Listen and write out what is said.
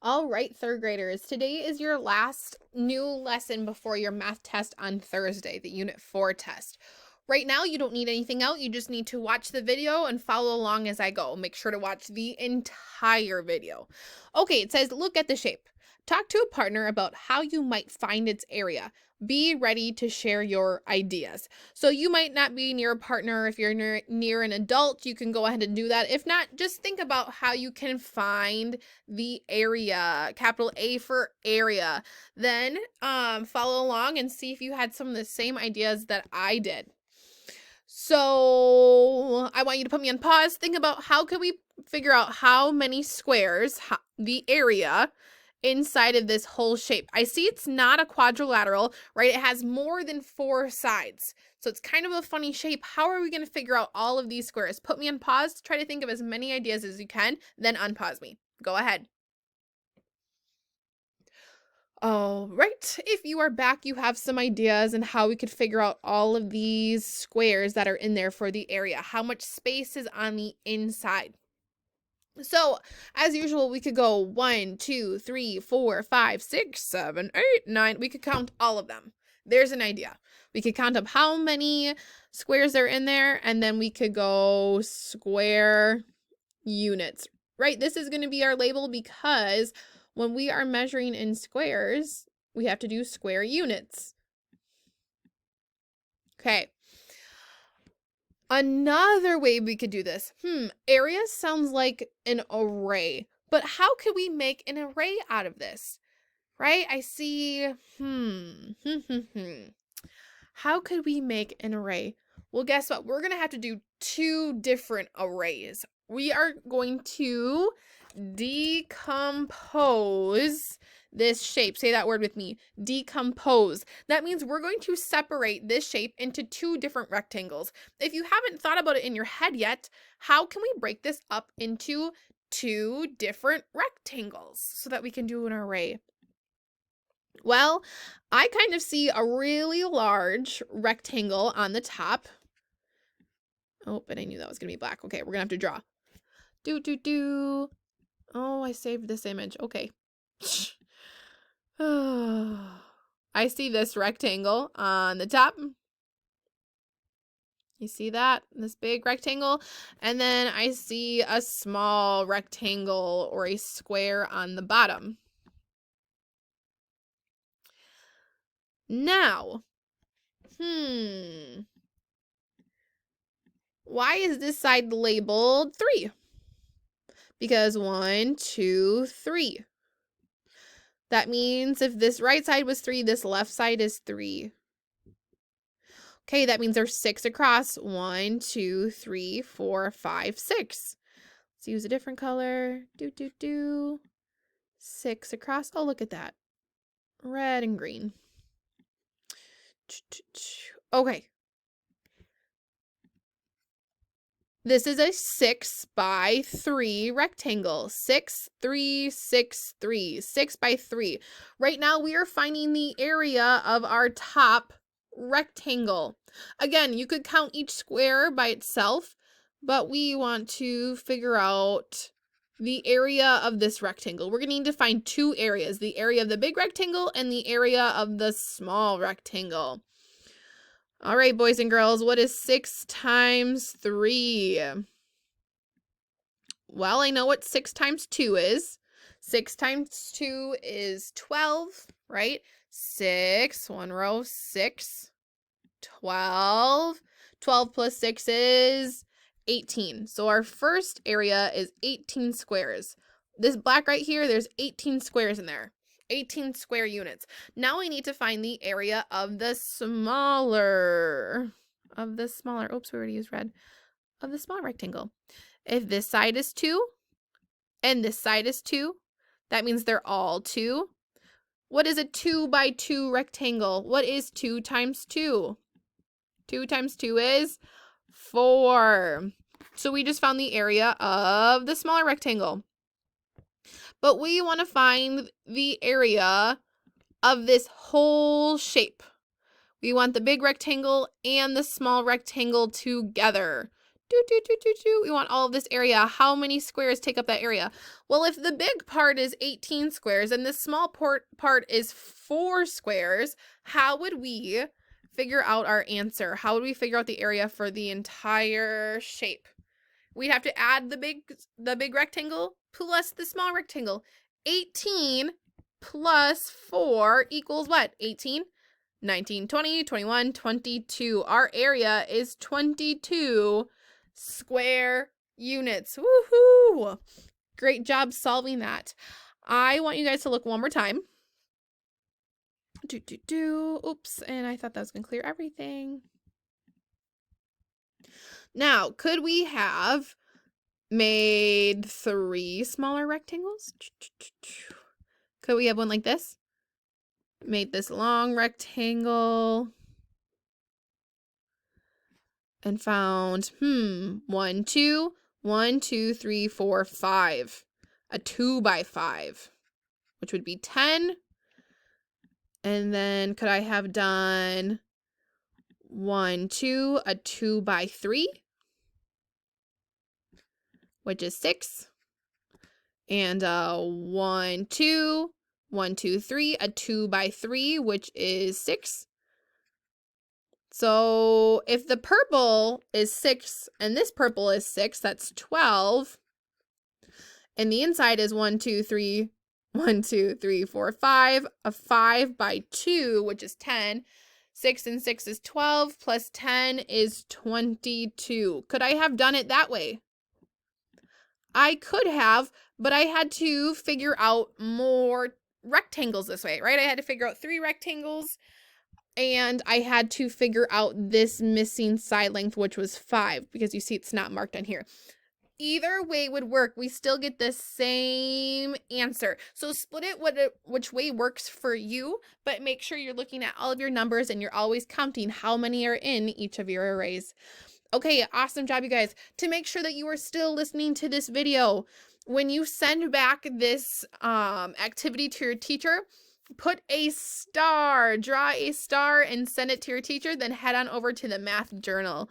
All right, third graders, today is your last new lesson before your math test on Thursday, the Unit 4 test. Right now, you don't need anything out. You just need to watch the video and follow along as I go. Make sure to watch the entire video. Okay, it says, look at the shape. Talk to a partner about how you might find its area. Be ready to share your ideas. So you might not be near a partner. If you're near an adult, you can go ahead and do that. If not, just think about how you can find the area, capital A for area. Then follow along and see if you had some of the same ideas that I did. So I want you to put me on pause. Think about how can we figure out how many squares, the area inside of this whole shape. I see it's not a quadrilateral, right? It has more than 4 sides. So it's kind of a funny shape. How are we going to figure out all of these squares? Put me on pause. Try to think of as many ideas as you can, then unpause me. Go ahead. All right, if you are back, you have some ideas on how we could figure out all of these squares that are in there for the area. How much space is on the inside? So, as usual, we could go 1, 2, 3, 4, 5, 6, 7, 8, 9. We could count all of them. There's an idea. We could count up how many squares are in there, and then we could go square units, right? This is going to be our label because when we are measuring in squares, we have to do square units. Okay. Another way we could do this. Area sounds like an array, but how could we make an array out of this? Right? I see, How could we make an array? Well, guess what? We're going to have to do 2 different arrays. We are going to decompose this shape. Say that word with me. Decompose. That means we're going to separate this shape into 2 different rectangles. If you haven't thought about it in your head yet, how can we break this up into 2 different rectangles so that we can do an array? Well, I kind of see a really large rectangle on the top. Oh, but I knew that was going to be black. Okay, we're going to have to draw. Oh, I saved this image. Okay. I see this rectangle on the top. You see that? This big rectangle. And then I see a small rectangle or a square on the bottom. Now, why is this side labeled 3? Because 1, 2, 3. That means if this right side was 3, this left side is 3. Okay, that means there's 6 across. 1, 2, 3, 4, 5, 6. Let's use a different color. 6 across. Oh, look at that. Red and green. Okay. This is a 6 by 3 rectangle. 6, 3, 6, 3. 6 by 3. Right now, we are finding the area of our top rectangle. Again, you could count each square by itself, but we want to figure out the area of this rectangle. We're going to need to find 2 areas, the area of the big rectangle and the area of the small rectangle. All right, boys and girls, what is 6 times 3? Well, I know what 6 times 2 is. 6 times 2 is 12, right? 6, 1 row, 6, 12. 12 plus 6 is 18. So our first area is 18 squares. This black right here, there's 18 squares in there. 18 square units. Now we need to find the area of the smaller, oops, we already used red, of the small rectangle. If this side is 2 and this side is 2, that means they're all 2. What is a 2 by 2 rectangle? What is 2 times 2? 2 times 2 is 4. So we just found the area of the smaller rectangle. But we want to find the area of this whole shape. We want the big rectangle and the small rectangle together. We want all of this area. How many squares take up that area? Well, if the big part is 18 squares and the small part is 4 squares, how would we figure out our answer? How would we figure out the area for the entire shape? We'd have to add the big rectangle plus the small rectangle. 18 plus 4 equals what? 18, 19, 20, 21, 22. Our area is 22 square units. Woohoo! Great job solving that. I want you guys to look one more time. Oops, and I thought that was going to clear everything. Now, could we have made 3 smaller rectangles? Could we have one like this? Made this long rectangle and found 1, 2, 1, 2, 3, 4, 5. A 2 by 5, which would be 10. And then could I have done 1, 2, a 2 by 3, which is 6. And 1, 2, 1, 2, 3, a 2 by 3, which is 6. So if the purple is 6 and this purple is 6, that's 12. And the inside is 1, 2, 3, 1, 2, 3, 4, 5. A 5 by 2, which is 10. 6 and 6 is 12, plus 10 is 22. Could I have done it that way? I could have, but I had to figure out more rectangles this way, right? I had to figure out 3 rectangles, and I had to figure out this missing side length, which was 5, because you see it's not marked on here. Either way would work. We still get the same answer. So split it which way works for you, but make sure you're looking at all of your numbers and you're always counting how many are in each of your arrays. Okay, awesome job, you guys. To make sure that you are still listening to this video, when you send back this activity to your teacher, put a star, draw a star and send it to your teacher, then head on over to the math journal.